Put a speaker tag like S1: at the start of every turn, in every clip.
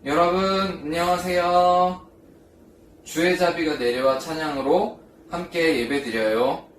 S1: 여러분 안녕하세요. 주의 자비가 내려와 찬양으로 함께 예배드려요.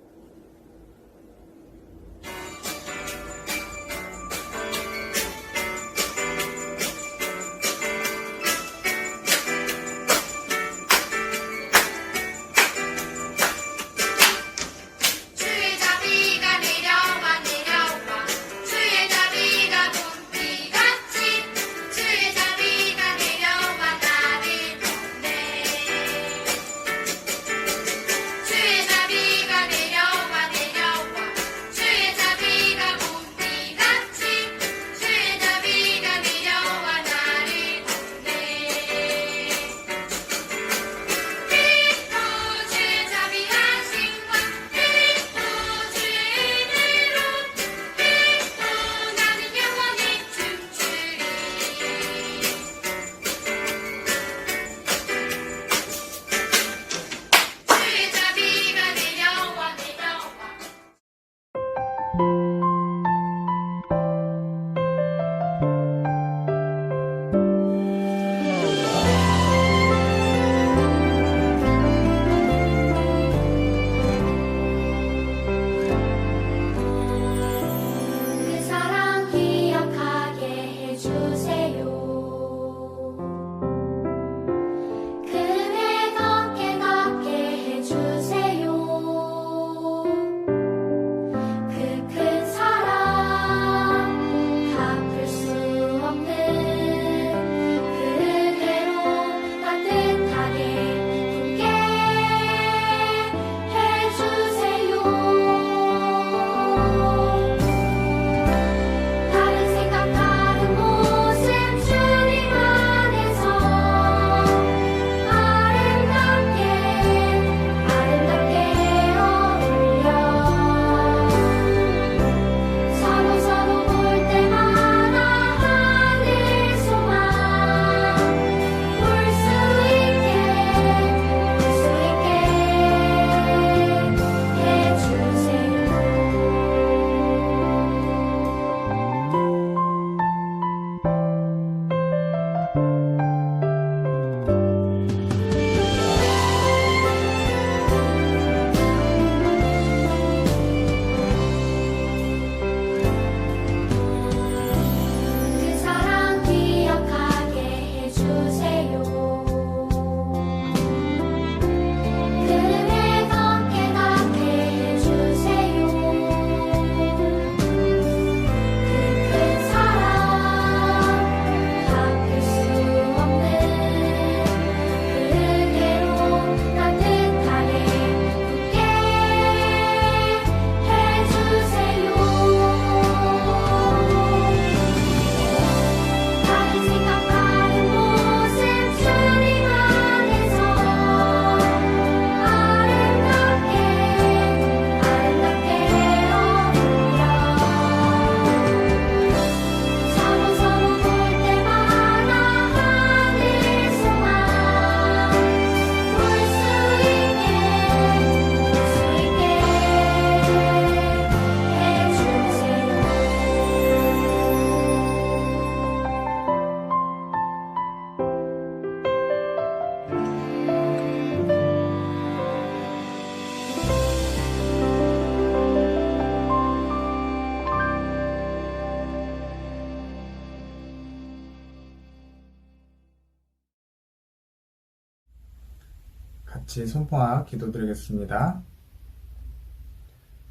S2: 같이 손모아 기도드리겠습니다.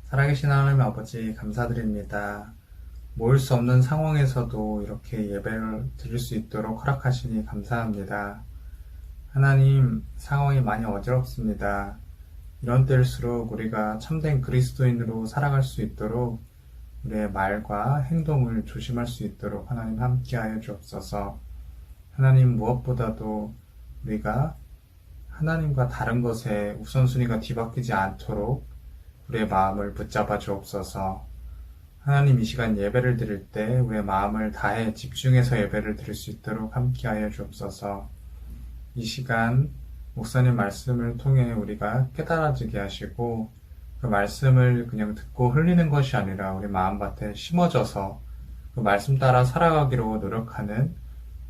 S2: 살아계신 하나님 아버지 감사드립니다. 모일 수 없는 상황에서도 이렇게 예배를 드릴 수 있도록 허락하시니 감사합니다. 하나님, 상황이 많이 어지럽습니다. 이런 때일수록 우리가 참된 그리스도인으로 살아갈 수 있도록 우리의 말과 행동을 조심할 수 있도록 하나님 함께하여 주옵소서. 하나님, 무엇보다도 우리가 하나님과 다른 것에 우선순위가 뒤바뀌지 않도록 우리의 마음을 붙잡아 주옵소서. 하나님, 이 시간 예배를 드릴 때 우리의 마음을 다해 집중해서 예배를 드릴 수 있도록 함께하여 주옵소서. 이 시간 목사님 말씀을 통해 우리가 깨달아지게 하시고 그 말씀을 그냥 듣고 흘리는 것이 아니라 우리 마음밭에 심어져서 그 말씀 따라 살아가기로 노력하는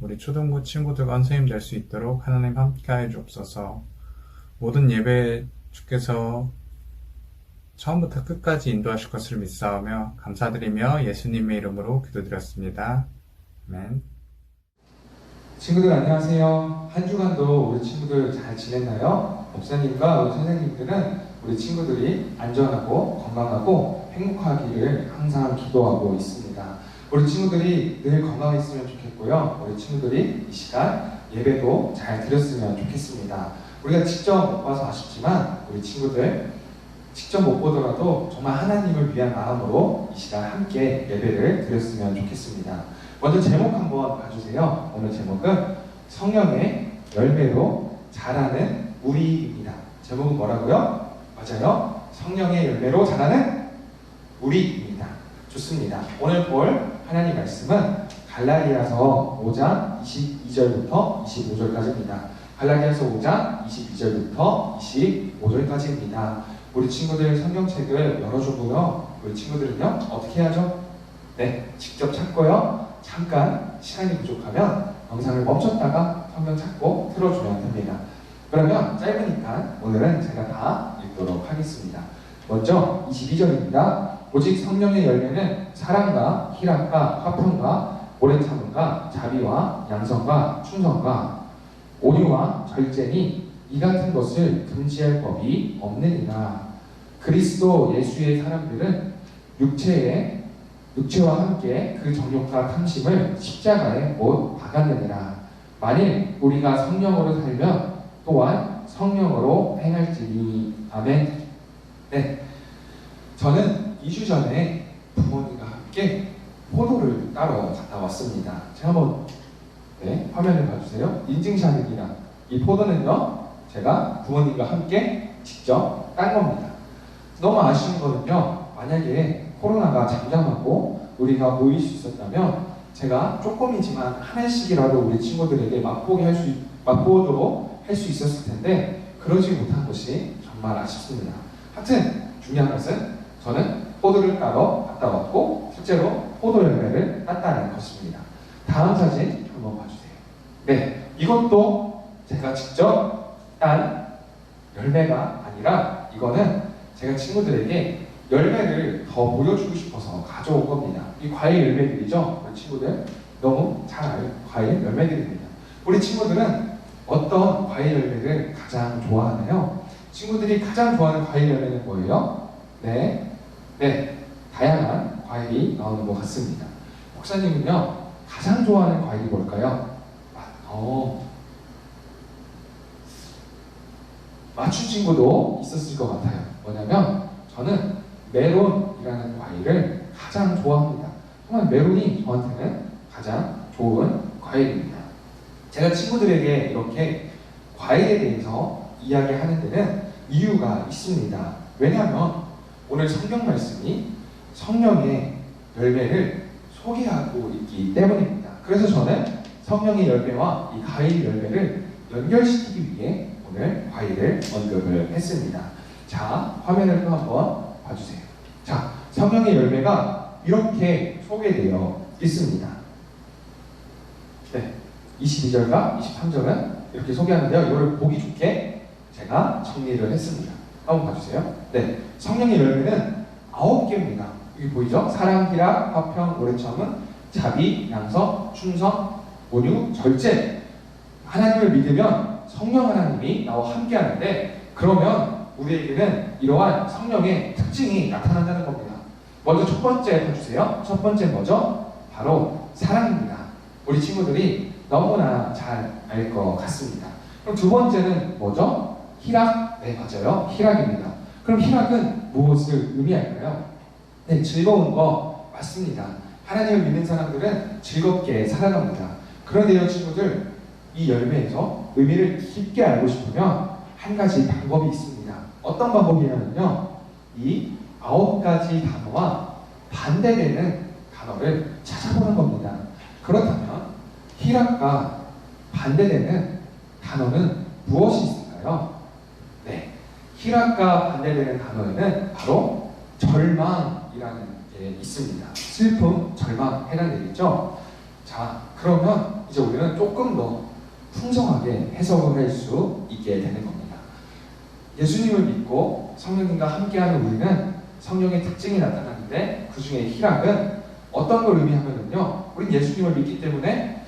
S2: 우리 초등부 친구들과 선생님 될 수 있도록 하나님 함께하여 주옵소서. 모든 예배 주께서 처음부터 끝까지 인도하실 것을 믿사오며 감사드리며 예수님의 이름으로 기도드렸습니다. 아멘.
S3: 친구들 안녕하세요. 한 주간도 우리 친구들 잘 지냈나요? 목사님과 우리 선생님들은 우리 친구들이 안전하고 건강하고 행복하기를 항상 기도하고 있습니다. 우리 친구들이 늘 건강했으면 좋겠고요. 우리 친구들이 이 시간 예배도 잘 드렸으면 좋겠습니다. 우리가 직접 못 봐서 아쉽지만 우리 친구들 직접 못 보더라도 정말 하나님을 위한 마음으로 이 시간 함께 예배를 드렸으면 좋겠습니다. 먼저 제목 한번 봐주세요. 오늘 제목은 성령의 열매로 자라는 우리입니다. 제목은 뭐라고요? 맞아요. 성령의 열매로 자라는 우리입니다. 좋습니다. 오늘 볼 하나님 말씀은 갈라디아서 5장 22절부터 25절까지입니다. 갈라디아서 5장 22절부터 25절까지입니다. 우리 친구들 성경책을 열어주고요. 우리 친구들은요 어떻게 해야죠? 네, 직접 찾고요. 잠깐 시간이 부족하면 영상을 멈췄다가 성경 찾고 틀어주면 됩니다. 그러면 짧으니까 오늘은 제가 다 읽도록 하겠습니다. 먼저 22절입니다. 오직 성령의 열매는 사랑과 희락과 화평과 오래 참음과 자비와 양선과 충성과 온유와 절제니 이 같은 것을 금지할 법이 없느니라. 그리스도 예수의 사람들은 육체와 함께 그 정욕과 탐심을 십자가에 못 박았느니라. 만일 우리가 성령으로 살면 또한 성령으로 행할지니. 아멘. 네, 저는 2주 전에 부모님과 함께 포도를 따러 갔다 왔습니다. 제가 한번 화면을 봐주세요. 인증샷입니다. 이 포도는요 제가 부모님과 함께 직접 딴 겁니다. 너무 아쉬운 거는요, 만약에 코로나가 잠잠하고 우리가 모일 수 있었다면 제가 조금이지만 하나씩이라도 우리 친구들에게 맛보도록 할 수 있었을 텐데 그러지 못한 것이 정말 아쉽습니다. 하여튼 중요한 것은 저는 포도를 따러 갔다 왔고 실제로 포도 열매를 땄다는 것입니다. 다음 사진 한번 봐주세요. 네, 이것도 제가 직접 딴 열매가 아니라 이거는 제가 친구들에게 열매를 더 보여주고 싶어서 가져온 겁니다. 이 과일 열매들이죠. 우리 친구들 너무 잘 아는 과일 열매들입니다. 우리 친구들은 어떤 과일 열매를 가장 좋아하나요? 친구들이 가장 좋아하는 과일 열매는 뭐예요? 네, 다양한 과일이 나오는 것 같습니다. 목사님은요 가장 좋아하는 과일이 뭘까요? 맞춘 친구도 있었을 것 같아요. 뭐냐면 저는 메론이라는 과일을 가장 좋아합니다. 정말 메론이 저한테는 가장 좋은 과일입니다. 제가 친구들에게 이렇게 과일에 대해서 이야기하는 데는 이유가 있습니다. 왜냐하면 오늘 성경 말씀이 성령의 열매를 소개하고 있기 때문입니다. 그래서 저는 성령의 열매와 이 과일 열매를 연결시키기 위해 오늘 과일을 언급을 했습니다. 자, 화면을 또 한번 봐주세요. 자, 성령의 열매가 이렇게 소개되어 있습니다. 네, 22절과 23절은 이렇게 소개하는데요. 이거를 보기 좋게 제가 정리를 했습니다. 한번 봐주세요. 네, 성령의 열매는 9개입니다. 여기 보이죠? 사랑, 희락, 화평, 오래 참음, 자비, 양선, 충성, 온유, 절제. 하나님을 믿으면 성령 하나님이 나와 함께 하는데 그러면 우리에게는 이러한 성령의 특징이 나타난다는 겁니다. 먼저 첫 번째 봐주세요. 첫 번째 뭐죠? 바로 사랑입니다. 우리 친구들이 너무나 잘 알 것 같습니다. 그럼 두 번째는 뭐죠? 희락? 네, 맞아요. 희락입니다. 그럼 희락은 무엇을 의미할까요? 네, 즐거운 거 맞습니다. 하나님을 믿는 사람들은 즐겁게 살아갑니다. 그런데요, 친구들, 이 열매에서 의미를 깊게 알고 싶으면 한 가지 방법이 있습니다. 어떤 방법이냐면요, 이 9가지 단어와 반대되는 단어를 찾아보는 겁니다. 그렇다면 희락과 반대되는 단어는 무엇이 있을까요? 네, 희락과 반대되는 단어에는 바로 절망이라는 게 있습니다. 슬픔, 절망 해당되겠죠? 자, 그러면 이 이제 우리는 조금 더 풍성하게 해석을 할 수 있게 되는 겁니다. 예수님을 믿고 성령님과 함께하는 우리는 성령의 특징이 나타나는데 그 중에 희락은 어떤 걸 의미하면요, 우린 예수님을 믿기 때문에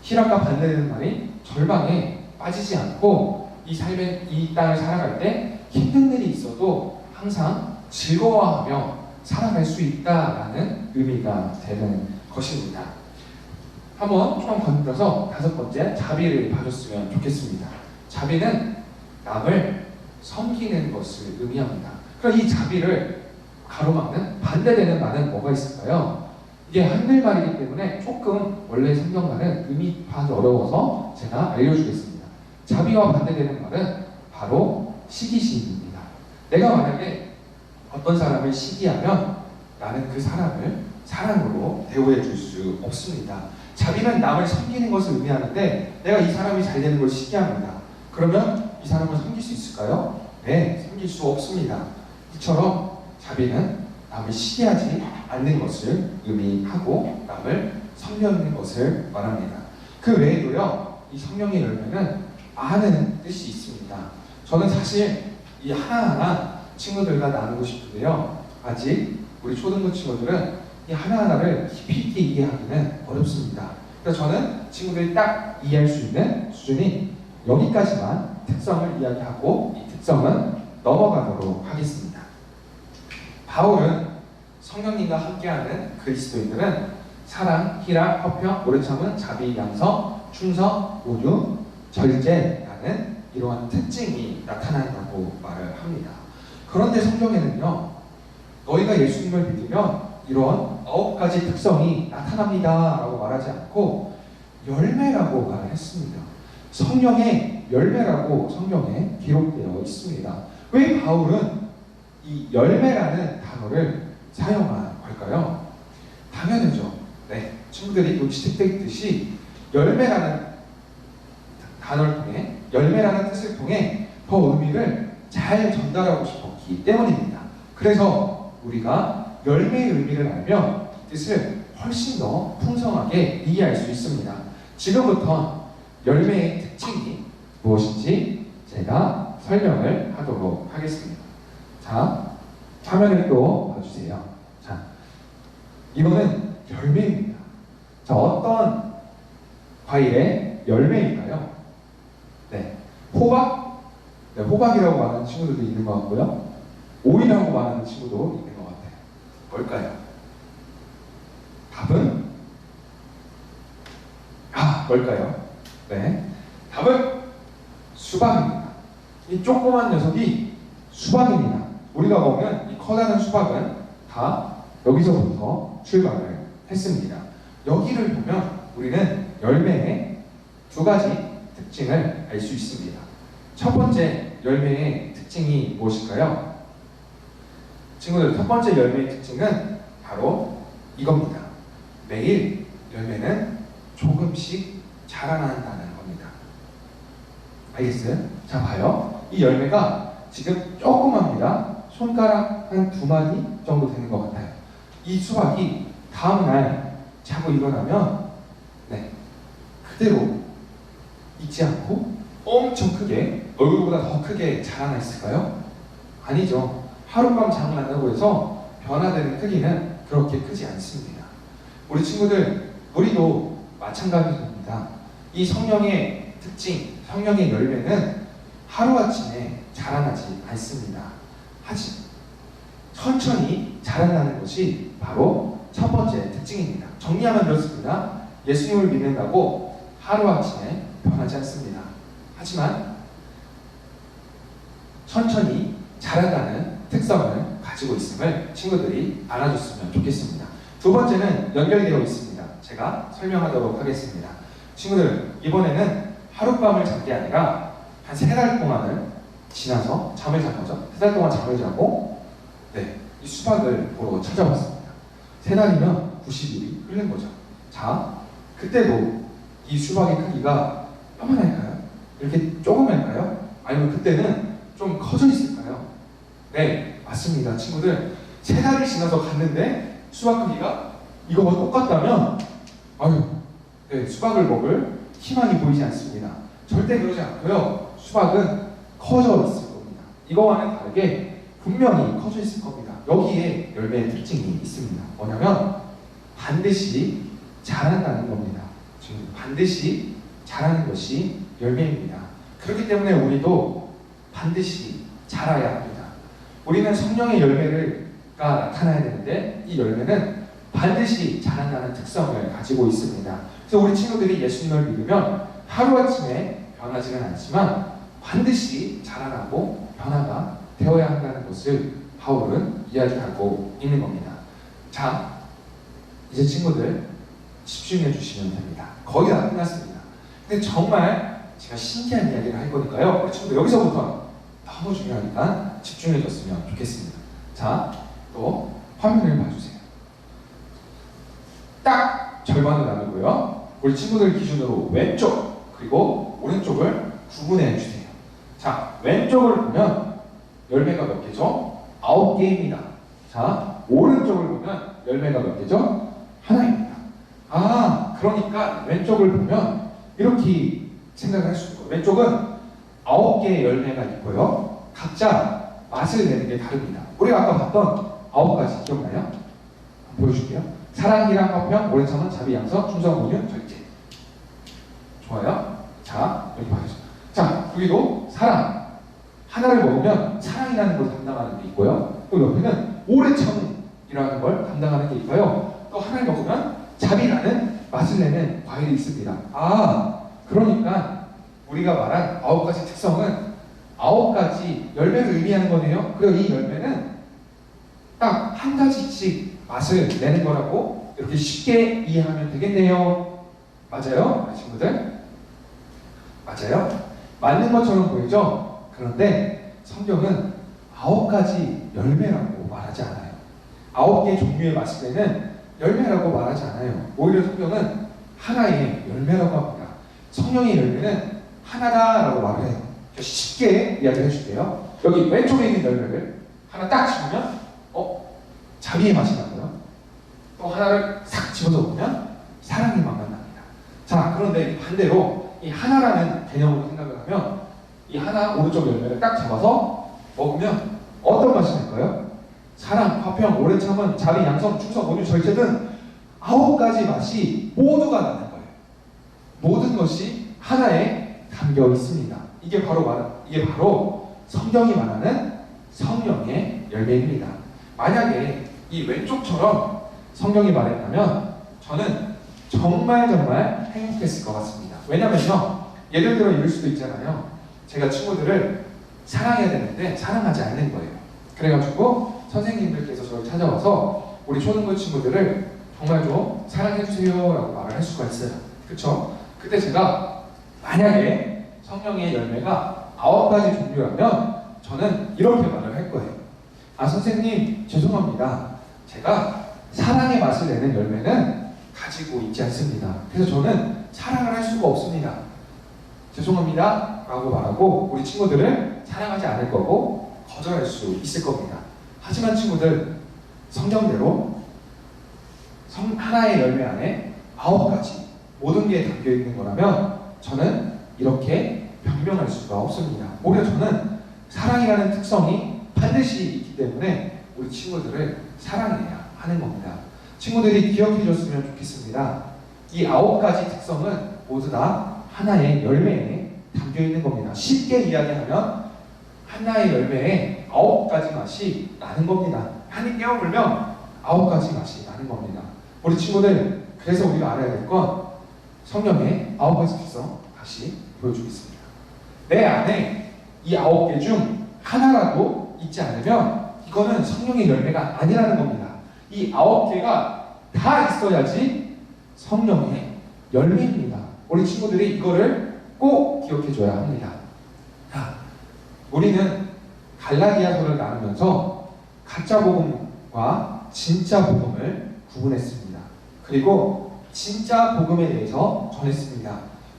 S3: 희락과 반대되는 말이 절망에 빠지지 않고 이 땅을 살아갈 때 힘든 일이 있어도 항상 즐거워하며 살아갈 수 있다라는 의미가 되는 것입니다. 한번 좀 건드려서 5번째 자비를 봐줬으면 좋겠습니다. 자비는 남을 섬기는 것을 의미합니다. 그럼 이 자비를 가로막는 반대되는 말은 뭐가 있을까요? 이게 한글말이기 때문에 조금 원래 성경말은 의미 파악이 어려워서 제가 알려주겠습니다. 자비와 반대되는 말은 바로 시기심입니다. 내가 만약에 어떤 사람을 시기하면 나는 그 사람을 사랑으로 대우해 줄 수 없습니다. 자비는 남을 섬기는 것을 의미하는데 내가 이 사람이 잘 되는 걸 시기합니다. 그러면 이 사람을 섬길 수 있을까요? 네, 섬길 수 없습니다. 이처럼 자비는 남을 시기하지 않는 것을 의미하고 남을 섬기는 것을 말합니다. 그 외에도요, 이 성령의 열매는 많은 뜻이 있습니다. 저는 사실 이 하나하나 친구들과 나누고 싶은데요, 아직 우리 초등부 친구들은 이 하나하나를 깊이 있게 이해하기는 어렵습니다. 그래서 저는 친구들이 딱 이해할 수 있는 수준이 여기까지만 특성을 이야기하고 이 특성은 넘어가도록 하겠습니다. 바울은 성령님과 함께하는 그리스도인들은 사랑, 희락, 화평, 오래 참음, 자비, 양성, 충성, 온유, 절제라는 이러한 특징이 나타난다고 말을 합니다. 그런데 성경에는요, 너희가 예수님을 믿으면 이런 9가지 특성이 나타납니다 라고 말하지 않고 열매라고 말을 했습니다. 성령의 열매라고 성경에 기록되어 있습니다. 왜 바울은 이 열매라는 단어를 사용한 걸까요? 당연하죠. 네, 친구들이 또 지식되듯이 열매라는 단어를 통해, 열매라는 뜻을 통해 더 의미를 잘 전달하고 싶었기 때문입니다. 그래서 우리가 열매의 의미를 알면 뜻을 훨씬 더 풍성하게 이해할 수 있습니다. 지금부터 열매의 특징이 무엇인지 제가 설명을 하도록 하겠습니다. 자, 화면을 또 봐주세요. 자, 이거는 열매입니다. 자, 어떤 과일의 열매일까요? 네, 호박? 네, 호박이라고 말하는 친구들도 있는 것 같고요. 오이라고 말하는 친구도 있는 것 같아요. 뭘까요? 답은? 뭘까요? 네, 답은 수박입니다. 이 조그만 녀석이 수박입니다. 우리가 먹는 이 커다란 수박은 다 여기서부터 출발을 했습니다. 여기를 보면 우리는 열매의 2가지 특징을 알 수 있습니다. 첫 번째 열매의 특징이 무엇일까요? 친구들, 첫 번째 열매의 특징은 바로 이겁니다. 매일 열매는 조금씩 자라난다는 겁니다. 알겠어요? 자, 봐요. 이 열매가 지금 조그맣니다. 손가락 한 2마디 정도 되는 것 같아요. 이 수박이 다음날 자고 일어나면 그대로 익지 않고 엄청 크게, 얼굴보다 더 크게 자라나 있을까요? 아니죠. 하룻밤 잠을 안 자고 해서 변화되는 크기는 그렇게 크지 않습니다. 우리 친구들, 우리도 마찬가지입니다. 이 성령의 특징, 성령의 열매는 하루아침에 자라나지 않습니다. 하지만 천천히 자란다는 것이 바로 첫 번째 특징입니다. 정리하면 이렇습니다. 예수님을 믿는다고 하루아침에 변하지 않습니다. 하지만 천천히 자란다는 특성을 가지고 있음을 친구들이 알아줬으면 좋겠습니다. 2번째는 연결되어 있습니다. 제가 설명하도록 하겠습니다. 친구들, 이번에는 하룻밤을 잔 게 아니라 한 3달 동안을 지나서 잠을 잔 거죠. 3달 동안 잠을 자고 이 수박을 보러 찾아왔습니다. 3달이면 90일이 흐른 거죠. 자, 그때도 이 수박의 크기가 요만할까요? 이렇게 조그만할까요? 아니면 그때는 좀 커져 있을까요? 네, 맞습니다. 친구들, 3달이 지나서 갔는데 수박 크기가 이거와 똑같다면 네, 수박을 먹을 희망이 보이지 않습니다. 절대 그러지 않고요. 수박은 커져 있을 겁니다. 이거와는 다르게 분명히 커져 있을 겁니다. 여기에 열매의 특징이 있습니다. 뭐냐면 반드시 자란다는 겁니다. 지금 반드시 자라는 것이 열매입니다. 그렇기 때문에 우리도 반드시 자라야 합니다. 우리는 성령의 열매가 나타나야 되는데 이 열매는 반드시 자란다는 특성을 가지고 있습니다. 그래서 우리 친구들이 예수님을 믿으면 하루아침에 변하지는 않지만 반드시 자라나고 변화가 되어야 한다는 것을 바울은 이야기하고 있는 겁니다. 자, 이제 친구들 집중해 주시면 됩니다. 거의 다 끝났습니다. 근데 정말 제가 신기한 이야기를 할 거니까요. 우리 친구들 여기서부터 너무 중요하니까 집중해 줬으면 좋겠습니다. 자, 또 화면을 봐주세요. 딱 절반을 나누고요. 우리 친구들 기준으로 왼쪽 그리고 오른쪽을 구분해 주세요. 자, 왼쪽을 보면 열매가 몇 개죠? 9개입니다. 자, 오른쪽을 보면 열매가 몇 개죠? 하나입니다. 아, 그러니까 왼쪽을 보면 이렇게 생각을 할 수 있고, 왼쪽은 9개의 열매가 있고요. 각자 맛을 내는 게 다릅니다. 우리가 아까 봤던 9가지 기억나요? 보여줄게요. 사랑이랑 화평, 오래 참은, 자비, 양성, 충성, 온유, 절제. 좋아요. 자, 여기 봐주세요. 자, 여기도 사랑. 하나를 먹으면 사랑이라는 걸 담당하는 게 있고요. 또 옆에는 오래 참음이라는 걸 담당하는 게 있고요. 또 하나를 먹으면 자비라는 맛을 내는 과일이 있습니다. 아, 그러니까 우리가 말한 9가지 특성은 9가지 열매를 의미하는 거네요. 그리고 이 열매는 딱 한 가지씩 맛을 내는 거라고 이렇게 쉽게 이해하면 되겠네요. 맞아요? 우리 친구들? 맞아요? 맞는 것처럼 보이죠? 그런데 성경은 9가지 열매라고 말하지 않아요. 9개의 종류의 맛을 내는 열매라고 말하지 않아요. 오히려 성경은 하나의 열매라고 합니다. 성령의 열매는 하나다라고 말을 해요. 쉽게 이야기를 해줄게요. 여기 왼쪽에 있는 열매를 하나 딱 집으면 자비의 맛이 나고요. 또 하나를 싹 집어서 보면 사랑의 맛만 납니다. 자, 그런데 반대로 이 하나라는 개념으로 생각을 하면 이 하나 오른쪽 열매를 딱 잡아서 먹으면 어떤 맛이 날까요? 사랑, 화평, 오래 참은, 자비, 양성, 충성, 온유, 절제 등 9가지 맛이 모두가 나는 거예요. 모든 것이 하나에 담겨 있습니다. 이게 바로 성경이 말하는 성령의 열매입니다. 만약에 이 왼쪽처럼 성경이 말했다면 저는 정말 행복했을 것 같습니다. 왜냐면요, 예를 들어 이럴 수도 있잖아요. 제가 친구들을 사랑해야 되는데 사랑하지 않는 거예요. 그래가지고 선생님들께서 저를 찾아와서 우리 초등부 친구들을 정말 좀 사랑해주세요 라고 말을 할 수가 있어요. 그쵸? 그때 제가 만약에 성령의 열매가 9가지 종류라면 저는 이렇게 말을 할 거예요. 아, 선생님 죄송합니다. 제가 사랑의 맛을 내는 열매는 가지고 있지 않습니다. 그래서 저는 사랑을 할 수가 없습니다. 죄송합니다 라고 말하고 우리 친구들을 사랑하지 않을 거고 거절할 수 있을 겁니다. 하지만 친구들, 성경대로 하나의 열매 안에 9가지 모든 게 담겨 있는 거라면 저는 이렇게 변명할 수가 없습니다. 오히려 저는 사랑이라는 특성이 반드시 있기 때문에 우리 친구들을 사랑해야 하는 겁니다. 친구들이 기억해 줬으면 좋겠습니다. 이 9가지 특성은 모두 다 하나의 열매에 담겨 있는 겁니다. 쉽게 이야기하면 하나의 열매에 9가지 맛이 나는 겁니다. 한 입 깨어물면 9가지 맛이 나는 겁니다. 우리 친구들, 그래서 우리가 알아야 될 건 성령의 9가지 특성 다시 보여주겠습니다. 내 안에 이 9개 중 하나라도 있지 않으면 이거는 성령의 열매가 아니라는 겁니다. 이 9개가 다 있어야지 성령의 열매입니다. 우리 친구들이 이거를 꼭 기억해줘야 합니다. 자, 우리는 갈라디아서를 나누면서 가짜 복음과 진짜 복음을 구분했습니다. 그리고 진짜 복음에 대해서 전했습니다.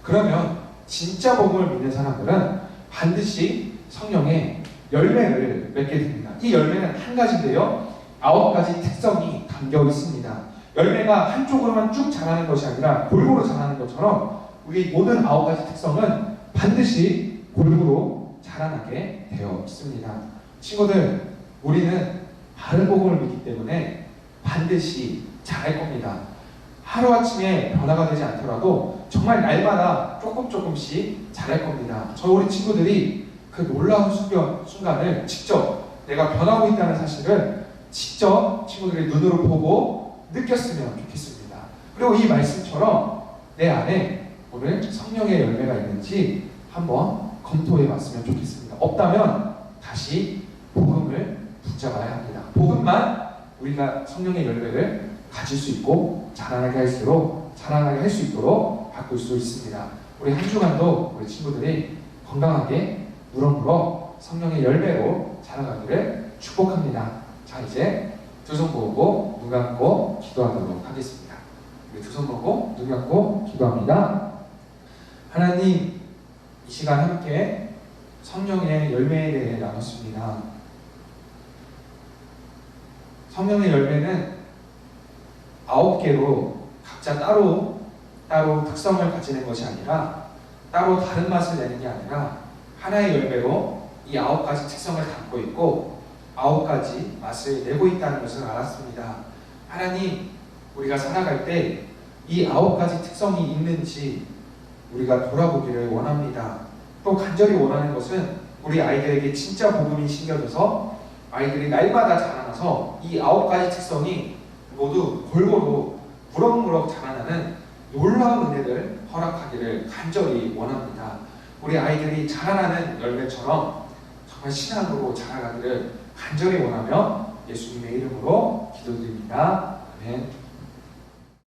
S3: 그러면 진짜 복음을 믿는 사람들은 반드시 성령의 열매를 맺게 됩니다. 이 열매는 한 가지인데요, 9가지 특성이 담겨 있습니다. 열매가 한쪽으로만 쭉 자라는 것이 아니라 골고루 자라는 것처럼 우리 모든 9가지 특성은 반드시 골고루 자라나게 되어 있습니다. 친구들, 우리는 바른 복음을 믿기 때문에 반드시 잘할 겁니다. 하루아침에 변화가 되지 않더라도 정말 날마다 조금씩 잘할 겁니다. 우리 친구들이 그 놀라운 순간을 직접 내가 변하고 있다는 사실을 직접 친구들의 눈으로 보고 느꼈으면 좋겠습니다. 그리고 이 말씀처럼 내 안에 오늘 성령의 열매가 있는지 한번 검토해 봤으면 좋겠습니다. 없다면 다시 복음을 붙잡아야 합니다. 복음만 우리가 성령의 열매를 가질 수 있고 자라나게 할 수 있도록 바꿀 수 있습니다. 우리 한 주간도 우리 친구들이 건강하게 무럭무럭 성령의 열매로 자라가기를 축복합니다. 자, 이제 두 손 모으고 눈 감고 기도하도록 하겠습니다. 우리 두 손 모으고 눈 감고 기도합니다. 하나님, 이 시간 함께 성령의 열매에 대해 나눴습니다. 성령의 열매는 9개로 각자 따로 특성을 가지는 것이 아니라 따로 다른 맛을 내는 게 아니라 하나의 열매로 이 9가지 특성을 담고 있고 9가지 맛을 내고 있다는 것을 알았습니다. 하나님, 우리가 살아갈 때 이 9가지 특성이 있는지 우리가 돌아보기를 원합니다. 또 간절히 원하는 것은 우리 아이들에게 진짜 복음이 심겨져서 아이들이 날마다 자라나서 이 9가지 특성이 모두 골고루 무럭무럭 자라나는 놀라운 은혜를 허락하기를 간절히 원합니다. 우리 아이들이 자라나는 열매처럼 정말 신앙으로 자라가기를 간절히 원하며 예수님의 이름으로 기도드립니다. 아멘.